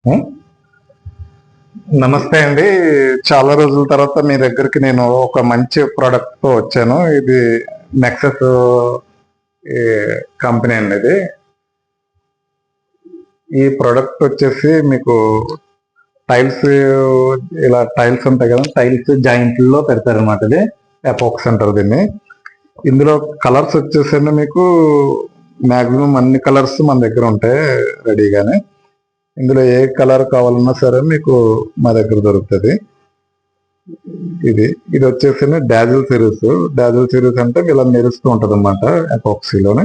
ఉం? నమస్తే అండి. చాలా రోజుల తర్వాత మీ దగ్గరికి నేను ఒక మంచి ప్రోడక్ట్ తో వచ్చాను. ఇది నెక్సస్ కంపెనీ అండి. ఇది ఈ ప్రోడక్ట్ వచ్చేసి మీకు టైల్స్, ఇలా టైల్స్ ఉంటాయి కదా, టైల్స్ జాయింట్లో పెడతారనమాట. ఇది ఎపాక్స్ అంటారు దీన్ని. ఇందులో కలర్స్ వచ్చేసండి మీకు మాక్సిమం అన్ని కలర్స్ మన దగ్గర ఉంటాయి రెడీగానే. ఇందులో ఏ కలర్ కావాలన్నా సరే మీకు మా దగ్గర దొరుకుతుంది. ఇది ఇది వచ్చేసి డాజిల్ సిరీస్. డాజిల్ సిరీస్ అంటే ఇలా మెరుస్తూ ఉంటుంది అనమాట ఎపాక్సీలోనే.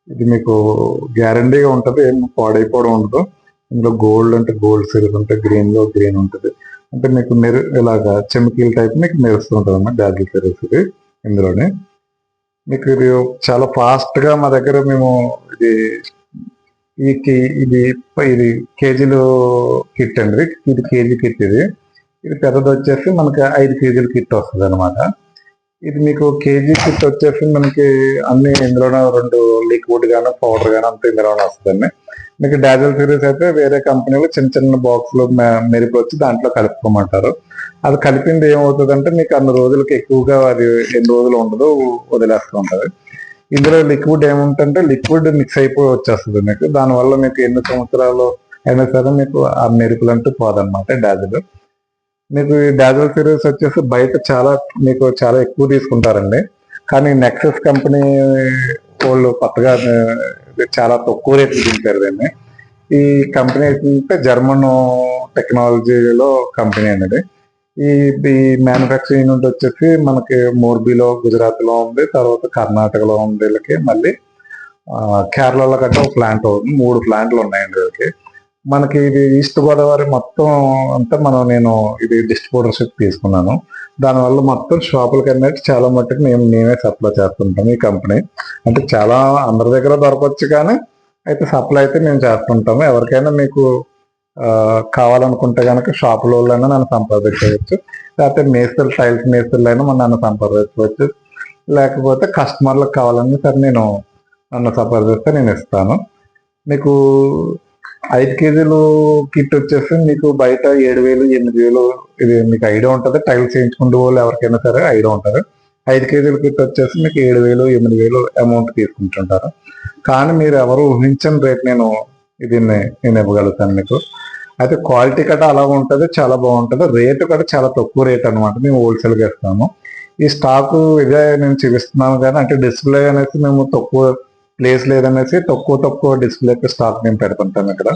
ఇది మీకు గ్యారంటీగా ఉంటుంది, ఏం పాడైపోవడం ఉండదు. ఇందులో గోల్డ్ అంటే గోల్డ్ సిరీస్ ఉంటుంది, గ్రీన్ లో గ్రీన్ ఉంటుంది. అంటే మీకు ఇలాగా చెమికల్ టైప్ మీకు మెరుస్తూ ఉంటుంది అన్నమాట డాజిల్ సిరీస్. ఇది ఇందులోనే మీకు ఇది చాలా ఫాస్ట్ గా మా దగ్గర మేము ఇది ఇది ఇది కేజీలు కిట్ అండి. ఇది కేజీ కిట్. ఇది ఇది పెద్దది వచ్చేసి మనకి 5 కేజీల కిట్ వస్తుంది అనమాట. ఇది మీకు కేజీ కిట్ వచ్చేసి మనకి అన్ని ఇందులోనే 2 లిక్విడ్ గాను పౌడర్ గాను అంతా ఇందులోనే వస్తుందండి. మీకు డాజిల్ సిరీస్ అయితే వేరే కంపెనీలో చిన్న చిన్న బాక్స్లో మెరుపు వచ్చి దాంట్లో కలుపుకోమంటారు. అది కలిపింది ఏమవుతుందంటే మీకు అన్ని రోజులకి ఎక్కువగా అది ఎన్ని రోజులు ఉండదు, వదిలేస్తూ ఉంటుంది. ఇందులో లిక్విడ్ ఏముంటుంటే లిక్విడ్ మిక్స్ అయిపోయి వచ్చేస్తుంది మీకు. దానివల్ల మీకు ఎన్ని సంవత్సరాలు అయినా సరే మీకు ఆ మెరుపులు అంటూ పోదన్నమాట డాజిల్. మీకు ఈ డాజిల్ సిరీస్ వచ్చేసి బయట మీకు చాలా ఎక్కువ తీసుకుంటారండి. కానీ నెక్సస్ కంపెనీ వాళ్ళు కొత్తగా చాలా తక్కువ రేట్లు దింపారు దీన్ని. ఈ కంపెనీ అయితే జర్మన్ టెక్నాలజీలో కంపెనీ అనేది. ఈ మ్యానుఫ్యాక్చరింగ్ యూనిట్ వచ్చేసి మనకి మోర్బీలో గుజరాత్ లో ఉంది, తర్వాత కర్ణాటకలో ఉంది. వీళ్ళకి మళ్ళీ కేరళలో గట్రా ఒక ప్లాంట్ అవుతుంది. 3 ప్లాంట్లు ఉన్నాయండి వీళ్ళకి. మనకి ఇది ఈస్ట్ గోదావరి మొత్తం అంతా నేను ఇది డిస్ట్రిబ్యూటర్షిప్ తీసుకున్నాను. దానివల్ల మొత్తం షాపులకి అనేది చాలా మట్టుకు మేమే సప్లై చేస్తుంటాం. ఈ కంపెనీ అంటే చాలా అందరి దగ్గర దొరకవచ్చు, కానీ అయితే సప్లై అయితే మేము చేస్తుంటాము. ఎవరికైనా మీకు కావాలనుకుంటే కనుక షాపులోనైనా నన్ను సంప్రదించవచ్చు, లేకపోతే మేస్త్రి టైల్స్ మేస్త్రులైనా నన్ను సంప్రదించవచ్చు. లేకపోతే కస్టమర్లకు కావాలన్నా సరే నన్ను సంప్రదిస్తే నేను ఇస్తాను. మీకు 5 కేజీలు కిట్ వచ్చేసి మీకు బయట 7,000 8,000 ఇది మీకు ఐడియా ఉంటుంది. టైల్స్ వేయించుకుంటూ వాళ్ళు ఎవరికైనా సరే ఐడియా ఉంటుంది. 5 కేజీల కిట్ వచ్చేసి మీకు 7,000 8,000 అమౌంట్ తీసుకుంటుంటారు. కానీ మీరు ఎవరు ఊహించని రేట్ నేను ఇవ్వగలుగుతాను మీకు. అయితే క్వాలిటీ కట్ట అలా ఉంటుంది, చాలా బాగుంటుంది. రేటు కూడా చాలా తక్కువ రేట్ అనమాట. మేము హోల్సేల్గా ఇస్తాము. ఈ స్టాకు ఇదే నేను చూపిస్తున్నాను, కానీ అంటే డిస్ప్లే అనేసి మేము తక్కువ ప్లేస్ లేదనేసి తక్కువ డిస్ప్లేకి స్టాక్ మేము పెడుతుంటాం ఇక్కడ.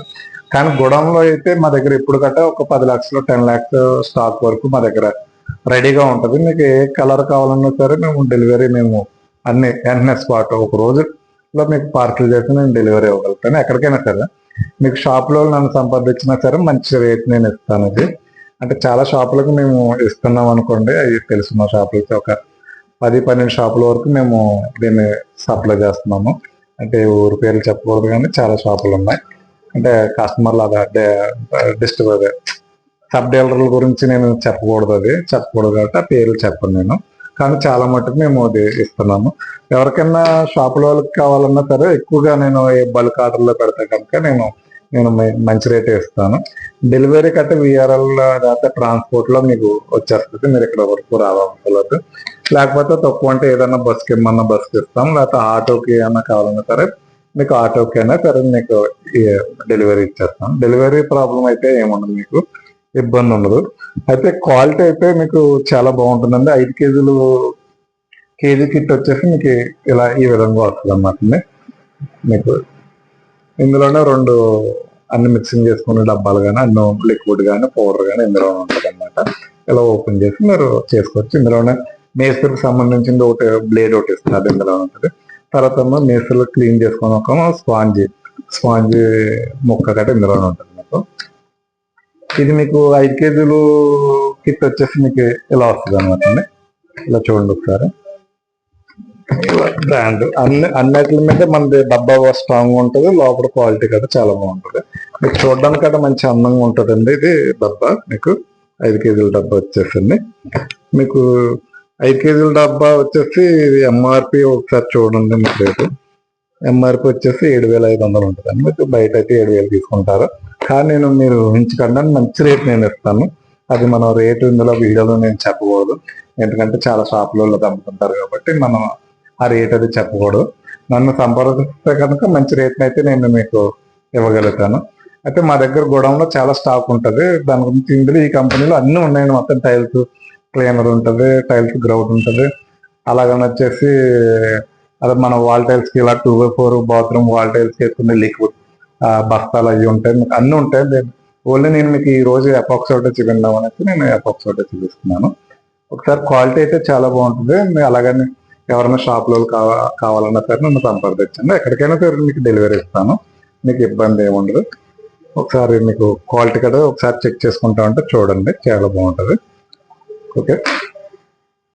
కానీ గోడౌన్లో అయితే మా దగ్గర ఇప్పుడు గట్ట ఒక 10 లక్షలు 10 lakhs స్టాక్ వరకు మా దగ్గర రెడీగా ఉంటుంది. మీకు ఏ కలర్ కావాలన్నా సరే డెలివరీ అన్ని వెంటనే స్పాట్ ఒక రోజులో మీకు పార్సల్ చేసి నేను డెలివరీ ఇవ్వగలుగుతాను. ఎక్కడికైనా సరే మీకు షాప్లో నన్ను సంప్రదించినా సరే మంచి రేట్ నేను ఇస్తాను. ఇది అంటే చాలా షాపులకు మేము ఇస్తున్నాం అనుకోండి. అవి తెలుసున్న షాపులకి ఒక 10-12 షాపుల వరకు మేము దీన్ని సప్లై చేస్తున్నాము. అంటే ఊరి పేర్లు చెప్పకూడదు, కానీ చాలా షాపులు ఉన్నాయి. అంటే కస్టమర్లు డిస్ట్రిబ్యూటర్ సబ్ డీలర్ల గురించి నేను చెప్పకూడదు కాబట్టి ఆ పేర్లు చెప్పను నేను. కానీ చాలా మటుకు మేము అది ఇస్తున్నాము. ఎవరికైనా షాపుల వాళ్ళకి కావాలన్నా సరే ఎక్కువగా నేను బల్క్ ఆర్డర్లో పెడితే కనుక నేను మంచి రేటే ఇస్తాను. డెలివరీ కట్ట VRL లేకపోతే ట్రాన్స్పోర్ట్లో మీకు వచ్చేస్తుంది. మీరు ఇక్కడ వరకు రావాలి. లేకపోతే తక్కువ అంటే ఏదైనా బస్కి ఇమ్మన్నా బస్కి ఇస్తాం, లేకపోతే ఆటోకి ఏమన్నా కావాలన్నా సరే మీకు ఆటోకి అయినా సరే మీకు డెలివరీ ఇచ్చేస్తాం. డెలివరీ ప్రాబ్లం అయితే ఏముండదు, మీకు ఇబ్బంది ఉండదు. అయితే క్వాలిటీ అయితే మీకు చాలా బాగుంటుందండి. 5 కేజీలు కేజీ కిట్ వచ్చేసి మీకు ఇలా ఈ విధంగా వస్తుంది అన్నమాట. మీకు ఇందులోనే 2 అన్ని మిక్సింగ్ చేసుకునే డబ్బాలు కానీ అన్ని లిక్విడ్ కానీ పౌడర్ కానీ ఇందులో ఉంటుంది అనమాట. ఇలా ఓపెన్ చేసి మీరు చేసుకోవచ్చు. ఇందులోనే మేస్త్రికి సంబంధించింది ఒకటి బ్లేడ్ ఒకటి ఇస్తుంది, ఇందులో ఉంటుంది. తర్వాత మేస్త్రిలో క్లీన్ చేసుకుని ఒక స్పాంజ్ ముక్క కట్ట ఇందులోనే ఉంటుంది మీకు. ఇది మీకు 5 కేజీలు కిట్ వచ్చేసి మీకు ఇలా వస్తుంది అనమాట అండి. ఇలా చూడండి ఒకసారి. బ్రాండ్ అన్నిటి మీద మనది డబ్బా స్ట్రాంగ్ ఉంటుంది, లోపల క్వాలిటీ కదా చాలా బాగుంటుంది. మీకు చూడడానికి కదా మంచి అందంగా ఉంటుందండి. ఇది డబ్బా మీకు 5 కేజీల డబ్బా వచ్చేసింది. మీకు 5 కేజీల డబ్బా వచ్చేసి MRP ఒకసారి చూడండి. మీకు రేటు MRP వచ్చేసి 7,500 ఉంటుందండి. మీకు బయట అయితే 7,000 తీసుకుంటారు. కానీ నేను మీరు ఊహించకుండా మంచి రేట్ నేను ఇస్తాను. అది మనం రేటు ఇందులో వీడియోలో నేను చెప్పకూడదు, ఎందుకంటే చాలా షాపులలో అమ్ముతుంటారు కాబట్టి మనం ఆ రేట్ అది చెప్పకూడదు. నన్ను సంప్రదిస్తే కనుక మంచి రేట్ని అయితే నేను మీకు ఇవ్వగలుగుతాను. అయితే మా దగ్గర గోడౌన్లో చాలా స్టాక్ ఉంటుంది. దాని గురించి ఇందులో ఈ కంపెనీలో అన్నీ ఉన్నాయండి. మొత్తం టైల్స్ క్లీనర్ ఉంటుంది, టైల్స్ గ్రౌండ్ ఉంటుంది, అలాగని వచ్చేసి అదే మన వాల్ టైల్స్కి ఇలా 2x4 బాత్రూమ్ వాల్ టైల్స్కి వేసుకునే లిక్విడ్ బస్తాలు అవి ఉంటాయి, మీకు అన్నీ ఉంటాయి. ఓన్లీ నేను మీకు ఈ రోజు ఎపాక్స్ ఒకటే చూపిందాం అనేసి నేను ఎపాక్స్ ఒకటే చూపిస్తున్నాను. ఒకసారి క్వాలిటీ అయితే చాలా బాగుంటుంది. అలాగని ఎవరైనా షాప్లో కావాలన్నా సరే నన్ను సంప్రదించండి, ఎక్కడికైనా సరే మీకు డెలివరీ ఇస్తాను, మీకు ఇబ్బంది ఏముండదు. ఒకసారి మీకు క్వాలిటీ కూడా ఒకసారి చెక్ చేసుకుంటా ఉంటే చూడండి, చాలా బాగుంటుంది. ఓకే.